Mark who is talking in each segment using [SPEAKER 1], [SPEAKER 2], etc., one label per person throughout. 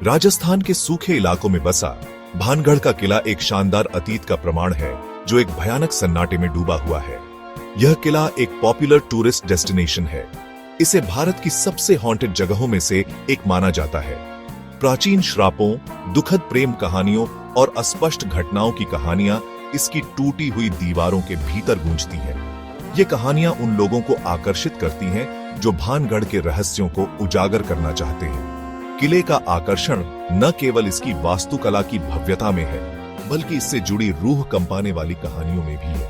[SPEAKER 1] राजस्थान के सूखे इलाकों में बसा भानगढ़ का किला एक शानदार अतीत का प्रमाण है जो एक भयानक सन्नाटे में डूबा हुआ है। यह किला एक पॉपुलर टूरिस्ट डेस्टिनेशन है। इसे भारत की सबसे हॉन्टेड जगहों में से एक माना जाता है। प्राचीन श्रापों, दुखद प्रेम कहानियों और अस्पष्ट घटनाओं की कहानियां इसकी टूटी हुई दीवारों के भीतर गूंजती हैं। ये कहानियां उन लोगों को आकर्षित करती हैं जो भानगढ़ के रहस्यों को उजागर करना चाहते हैं। किले का आकर्षण न केवल इसकी वास्तुकला की भव्यता में है, बल्कि इससे जुड़ी रूह कंपाने वाली कहानियों में भी है।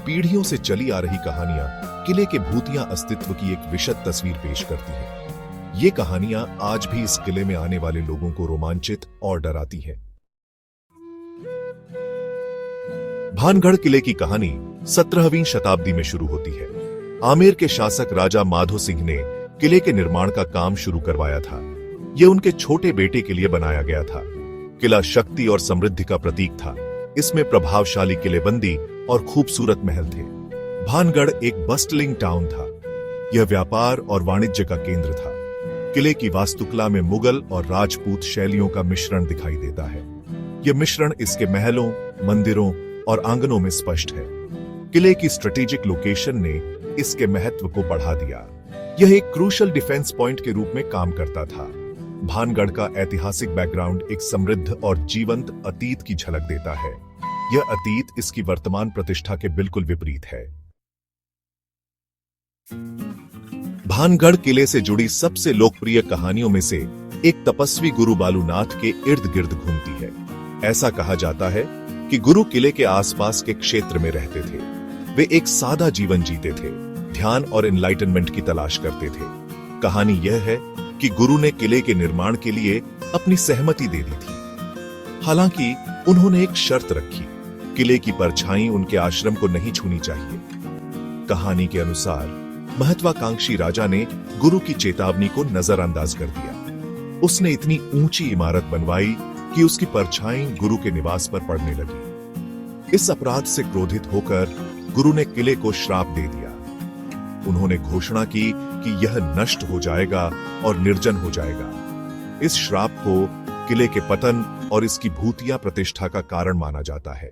[SPEAKER 1] पीढ़ियों से चली आ रही कहानियां किले के भूतिया अस्तित्व की एक विशद तस्वीर पेश करती हैं। ये कहानियां आज भी इस किले में आने वाले लोगों को रोमांचित और डराती हैं। भानगढ़ किले की कहानी 17वीं शताब्दी में शुरू होती है। आमेर के शासक राजा माधो सिंह ने किले के निर्माण का काम शुरू करवाया था। यह उनके छोटे बेटे के लिए बनाया गया था। किला शक्ति और समृद्धि का प्रतीक था। इसमें प्रभावशाली किलेबंदी और खूबसूरत महल थे। भानगढ़ एक बस्टलिंग टाउन था। यह व्यापार और वाणिज्य का केंद्र था। किले की वास्तुकला में मुगल और राजपूत शैलियों का मिश्रण दिखाई देता है। यह मिश्रण इसके महलों, मंदिरों और आंगनों में स्पष्ट है। किले की स्ट्रेटेजिक लोकेशन ने इसके महत्व को बढ़ा दिया। यह एक क्रूशल डिफेंस पॉइंट के रूप में काम करता था। भानगढ़ का ऐतिहासिक बैकग्राउंड एक समृद्ध और जीवंत अतीत की झलक देता है। यह अतीत इसकी वर्तमान प्रतिष्ठा के बिल्कुल विपरीत है। भानगढ़ किले से जुड़ी सबसे लोकप्रिय कहानियों में से एक तपस्वी गुरु बालूनाथ के इर्द गिर्द घूमती है। ऐसा कहा जाता है कि गुरु किले के आसपास के क्षेत्र में रहते थे। वे एक सादा जीवन जीते थे, ध्यान और एनलाइटनमेंट की तलाश करते थे। कहानी यह है कि गुरु ने किले के निर्माण के लिए अपनी सहमति दे दी थी। हालांकि उन्होंने एक शर्त रखी, किले की परछाई उनके आश्रम को नहीं छूनी चाहिए। कहानी के अनुसार महत्वाकांक्षी राजा ने गुरु की चेतावनी को नजरअंदाज कर दिया। उसने इतनी ऊंची इमारत बनवाई कि उसकी परछाई गुरु के निवास पर पड़ने लगी। इस अपराध से क्रोधित होकर गुरु ने किले को श्राप दे दिया। उन्होंने घोषणा की कि यह नष्ट हो जाएगा और निर्जन हो जाएगा। इस श्राप को किले के पतन और इसकी भूतिया प्रतिष्ठा का कारण माना जाता है।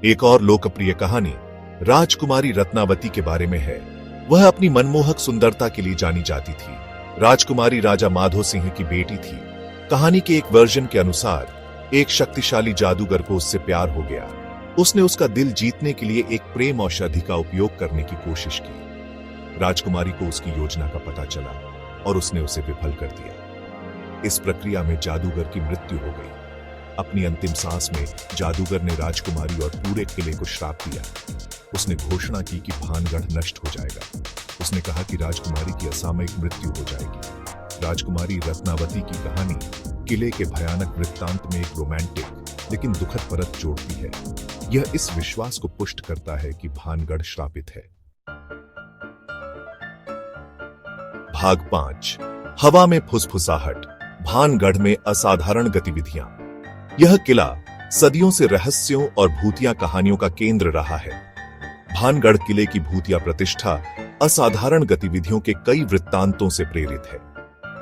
[SPEAKER 1] एक और लोकप्रिय कहानी राजकुमारी रत्नावती के बारे में है। वह अपनी मनमोहक सुंदरता के लिए जानी जाती थी। राजकुमारी राजा माधो सिंह की बेटी थी। कहानी के एक वर्जन के अनुसार एक शक्तिशाली जादूगर को उससे प्यार हो गया। उसने उसका दिल जीतने के लिए एक प्रेम औषधि का उपयोग करने की कोशिश की। राजकुमारी को उसकी योजना का पता चला और उसने उसे विफल कर दिया। इस प्रक्रिया में जादूगर की मृत्यु हो गई। अपनी अंतिम सांस में जादूगर ने राजकुमारी और पूरे किले को श्राप दिया। उसने घोषणा की कि भानगढ़ नष्ट हो जाएगा। उसने कहा कि राजकुमारी की असामयिक मृत्यु हो जाएगी। राजकुमारी रत्नावती की कहानी किले के भयानक वृत्तांत में एक रोमांटिक लेकिन दुखद परत जोड़ती है। यह इस विश्वास को पुष्ट करता है कि भानगढ़ श्रापित है। भाग 5, हवा में फुसफुसाहट। भानगढ़ में असाधारण गतिविधियां। यह किला सदियों से रहस्यों और भूतिया कहानियों का केंद्र रहा है। भानगढ़ किले की भूतिया प्रतिष्ठा असाधारण गतिविधियों के कई वृत्तांतों से प्रेरित है।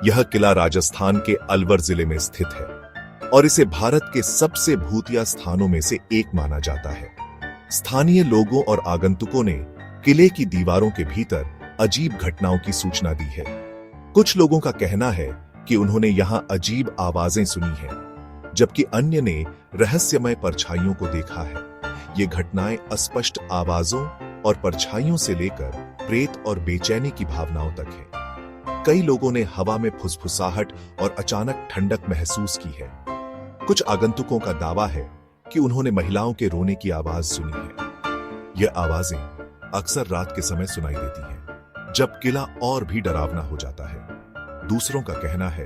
[SPEAKER 1] यह किला राजस्थान के अलवर जिले में स्थित है और इसे भारत के सबसे भूतिया स्थानों में से एक माना जाता है। स्थानीय लोगों और आगंतुकों ने किले की दीवारों के भीतर अजीब घटनाओं की सूचना दी है। कुछ लोगों का कहना है कि उन्होंने यहां अजीब आवाजें सुनी हैं, जबकि अन्य ने रहस्यमय परछाइयों को देखा है। ये घटनाएं अस्पष्ट आवाजों और परछाइयों से लेकर प्रेत और बेचैनी की भावनाओं तक हैं। कई लोगों ने हवा में फुसफुसाहट और अचानक ठंडक महसूस की है। कुछ आगंतुकों का दावा है कि उन्होंने महिलाओं के रोने की आवाज सुनी है। यह आवाजें अक्सर रात के समय सुनाई देती हैं, जब किला और भी डरावना हो जाता है। दूसरों का कहना है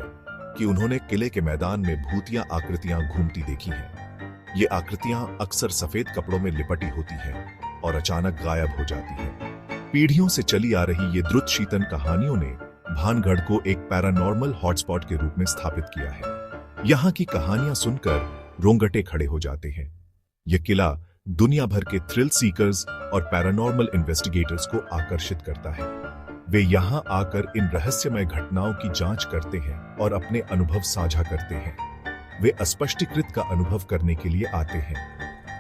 [SPEAKER 1] कि उन्होंने किले के मैदान में भूतिया आकृतियां घूमती देखी हैं। ये आकृतियां अक्सर सफेद कपड़ों में लिपटी होती हैं और अचानक गायब हो जाती हैं। पीढ़ियों से चली आ रही ये द्रुत शीतन कहानियों ने भानगढ़ को एक पैरानॉर्मल हॉटस्पॉट के रूप में स्थापित किया है। यहाँ की कहानियां सुनकर रोंगटे खड़े हो जाते हैं। यह किला दुनिया भर के थ्रिल सीकर्स और पैरानॉर्मल इन्वेस्टिगेटर्स को आकर्षित करता है। वे यहाँ आकर इन रहस्यमय घटनाओं की जांच करते हैं और अपने अनुभव साझा करते हैं। वे अस्पष्टीकृत का अनुभव करने के लिए आते हैं।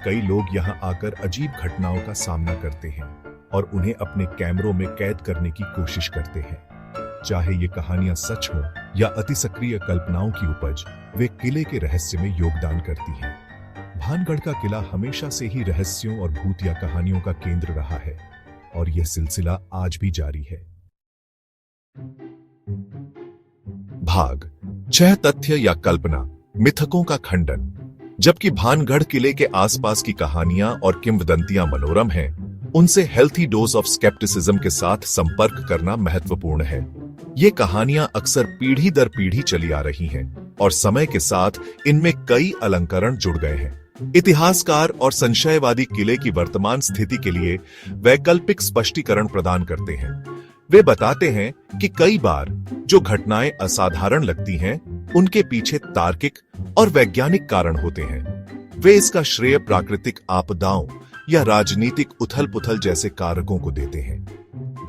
[SPEAKER 1] कई लोग यहाँ आकर अजीब घटनाओं का सामना करते हैं और उन्हें अपने कैमरों में कैद करने की कोशिश करते हैं। चाहे ये कहानियां सच हों या अति सक्रिय कल्पनाओं की उपज, वे किले के रहस्य में योगदान करती हैं। भानगढ़ का किला हमेशा से ही रहस्यों और भूतिया कहानियों का केंद्र रहा है और यह सिलसिला आज भी जारी है। भाग 6, तथ्य या कल्पना, मिथकों का खंडन। जबकि भानगढ़ किले के आसपास की कहानियां और किंवदंतियां मनोरम हैं, उनसे हेल्थी डोज ऑफ स्केप्टिसिज्म के साथ संपर्क करना महत्वपूर्ण है। ये कहानियां अक्सर पीढ़ी दर पीढ़ी चली आ रही हैं और समय के साथ इनमें कई अलंकरण जुड़ गए हैं। इतिहासकार और संशयवादी किले की वर्तमान स्थिति के लिए वैकल्पिक स्पष्टीकरण प्रदान करते हैं। वे बताते हैं कि कई बार जो घटनाएं असाधारण लगती हैं, उनके पीछे तार्किक और वैज्ञानिक कारण होते हैं। वे इसका श्रेय प्राकृतिक आपदाओं या राजनीतिक उथल-पुथल जैसे कारकों को देते हैं।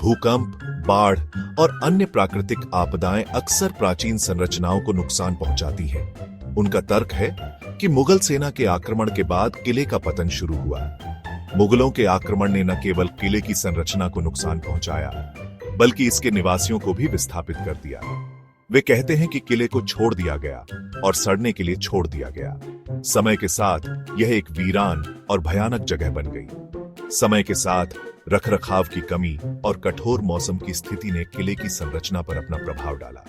[SPEAKER 1] भूकंप, बाढ़ और अन्य प्राकृतिक आपदाएं अक्सर प्राचीन संरचनाओं को नुकसान पहुंचाती हैं। उनका तर्क है कि मुगल सेना के आक्रमण के बाद किले का पतन शुरू हुआ। मुगलों के आक्रमण ने न केवल किले की संरचना को नुकसान पहुंचाया, बल्कि इसके निवासियों को भी विस्थापित कर दिया। वे कहते हैं कि किले को छोड़ दिया गया और सड़ने के लिए छोड़ दिया गया। समय के साथ यह एक वीरान और भयानक जगह बन गई। समय के साथ रखरखाव की कमी और कठोर मौसम की स्थिति ने किले की संरचना पर अपना प्रभाव डाला।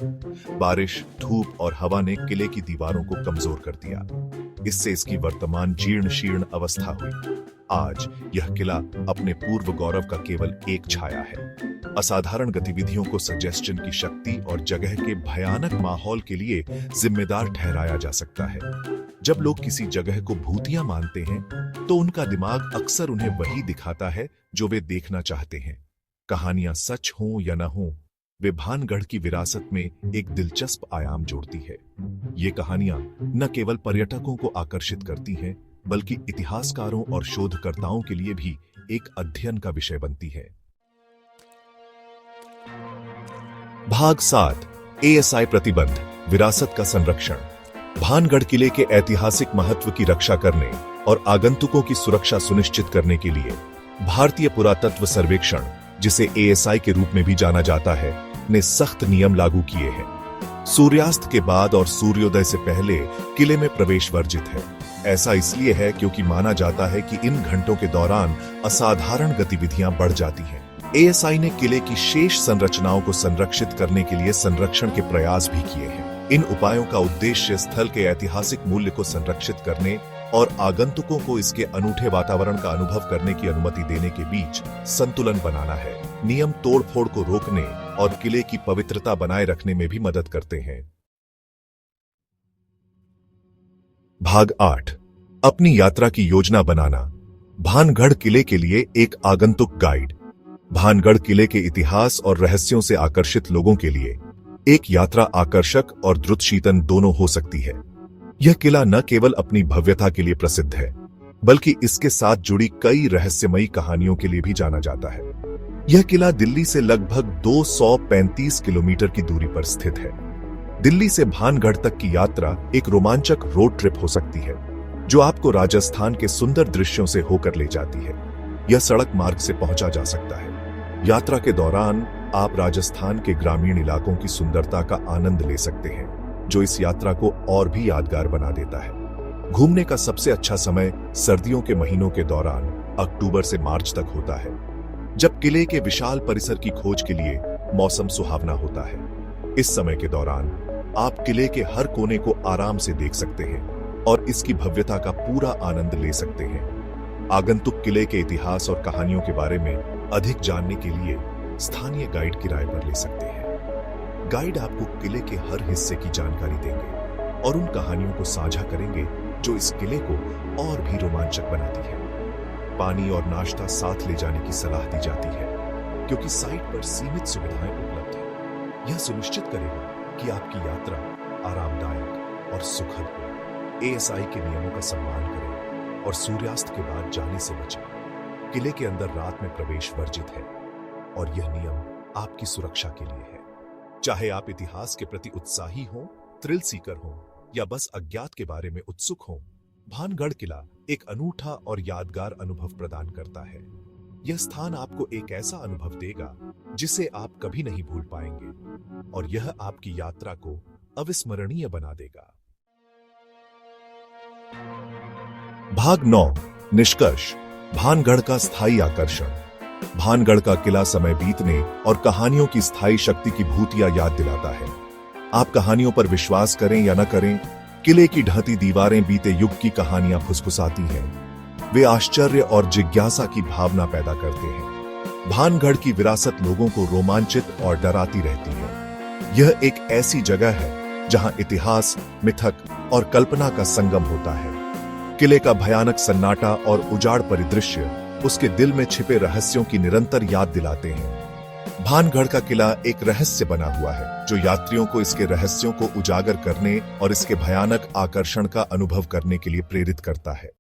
[SPEAKER 1] बारिश, धूप और हवा ने किले की दीवारों को कमजोर कर दिया। इससे इसकी वर्तमान जीर्ण शीर्ण अवस्था हुई। आज यह किला अपने पूर्व गौरव का केवल एक छाया है। असाधारण गतिविधियों को सजेस्शन की शक्ति और जगह के भयानक माहौल के लिए जिम्मेदार ठहराया जा सकता है। जब लोग किसी जगह को भूतिया मानते हैं, तो उनका दिमाग अक्सर उन्हें वही दिखाता है जो वे देखना चाहते हैं। कहानियां सच हों या न हों, वे भानगढ़ की विरासत में एक दिलचस्प आयाम जोड़ती है। ये कहानियां न केवल पर्यटकों को आकर्षित करती हैं, बल्कि इतिहासकारों और शोधकर्ताओं के लिए भी एक अध्ययन का विषय बनती है। भाग 7, एएसआई प्रतिबंध, विरासत का संरक्षण। भानगढ़ किले के ऐतिहासिक महत्व की रक्षा करने और आगंतुकों की सुरक्षा सुनिश्चित करने के लिए भारतीय पुरातत्व सर्वेक्षण, जिसे एएसआई के रूप में भी जाना जाता है, ने सख्त नियम लागू किए हैं। सूर्यास्त के बाद और सूर्योदय से पहले किले में प्रवेश वर्जित है। ऐसा इसलिए है क्योंकि माना जाता है कि इन घंटों के दौरान असाधारण गतिविधियां बढ़ जाती हैं। एएसआई ने किले की शेष संरचनाओं को संरक्षित करने के लिए संरक्षण के प्रयास भी किए हैं। इन उपायों का उद्देश्य स्थल के ऐतिहासिक मूल्य को संरक्षित करने और आगंतुकों को इसके अनूठे वातावरण का अनुभव करने की अनुमति देने के बीच संतुलन बनाना है। नियम तोड़फोड़ को रोकने और किले की पवित्रता बनाए रखने में भी मदद करते हैं। भाग 8, अपनी यात्रा की योजना बनाना। भानगढ़ किले के लिए एक आगंतुक गाइड। भानगढ़ किले के इतिहास और रहस्यों से आकर्षित लोगों के लिए एक यात्रा आकर्षक और द्रुतशीतन दोनों हो सकती है। यह किला न केवल अपनी भव्यता के लिए प्रसिद्ध है, बल्कि इसके साथ जुड़ी कई रहस्यमयी कहानियों के लिए भी जाना जाता है। यह किला दिल्ली से लगभग 235 किलोमीटर की दूरी पर स्थित है। दिल्ली से भानगढ़ तक की यात्रा एक रोमांचक रोड ट्रिप हो सकती है, जो आपको राजस्थान के सुंदर दृश्यों से होकर ले जाती है। यह सड़क मार्ग से पहुंचा जा सकता है। यात्रा के दौरान आप राजस्थान के ग्रामीण इलाकों की सुंदरता का आनंद ले सकते हैं, जो इस यात्रा को और भी यादगार बना देता है। घूमने का सबसे अच्छा समय सर्दियों के महीनों के दौरान अक्टूबर से मार्च तक होता है, जब किले के विशाल परिसर की खोज के लिए मौसम सुहावना होता है। इस समय के दौरान आप किले के हर कोने को आराम से देख सकते हैं और इसकी भव्यता का पूरा आनंद ले सकते हैं। आगंतुक किले के इतिहास और कहानियों के बारे में अधिक जानने के लिए स्थानीय गाइड किराए पर ले सकते हैं। गाइड आपको किले के हर हिस्से की जानकारी देंगे और उन कहानियों को साझा करेंगे जो इस किले को और भी रोमांचक बनाती है। पानी और नाश्ता साथ ले जाने की सलाह दी जाती है, क्योंकि साइट पर सीमित सुविधाएं उपलब्ध हैं। यह सुनिश्चित करेगा कि आपकी यात्रा आरामदायक और सुखद हो। एएसआई के नियमों का सम्मान करें और सूर्यास्त के बाद जाने से बचें। किले के अंदर रात में प्रवेश वर्जित है और यह नियम आपकी सुरक्षा के लिए है। चाहे आप इतिहास के प्रति उत्साही हों, थ्रिल सीकर हों या बस अज्ञात के बारे में उत्सुक हों, भानगढ़ किला एक अनूठा और यादगार अनुभव प्रदान करता है। यह स्थान आपको एक ऐसा अनुभव देगा जिसे आप कभी नहीं भूल पाएंगे और यह आपकी यात्रा को अविस्मरणीय बना देगा। भाग 9 निष्कर्ष, भानगढ़ का स्थायी आकर्षण। भानगढ़ का किला समय बीतने और कहानियों की स्थायी शक्ति की भूतिया याद दिलाता है। आप कहानियों पर विश्वास करें या न करें, किले की ढहती दीवारें बीते युग की कहानियां फुसफुसाती हैं। वे आश्चर्य और जिज्ञासा की भावना पैदा करते हैं। भानगढ़ की विरासत लोगों को रोमांचित और डराती रहती है। यह एक ऐसी जगह है जहां इतिहास, मिथक और कल्पना का संगम होता है। किले का भयानक सन्नाटा और उजाड़ परिदृश्य उसके दिल में छिपे रहस्यों की निरंतर याद दिलाते हैं। भानगढ़ का किला एक रहस्य बना हुआ है जो यात्रियों को इसके रहस्यों को उजागर करने और इसके भयानक आकर्षण का अनुभव करने के लिए प्रेरित करता है।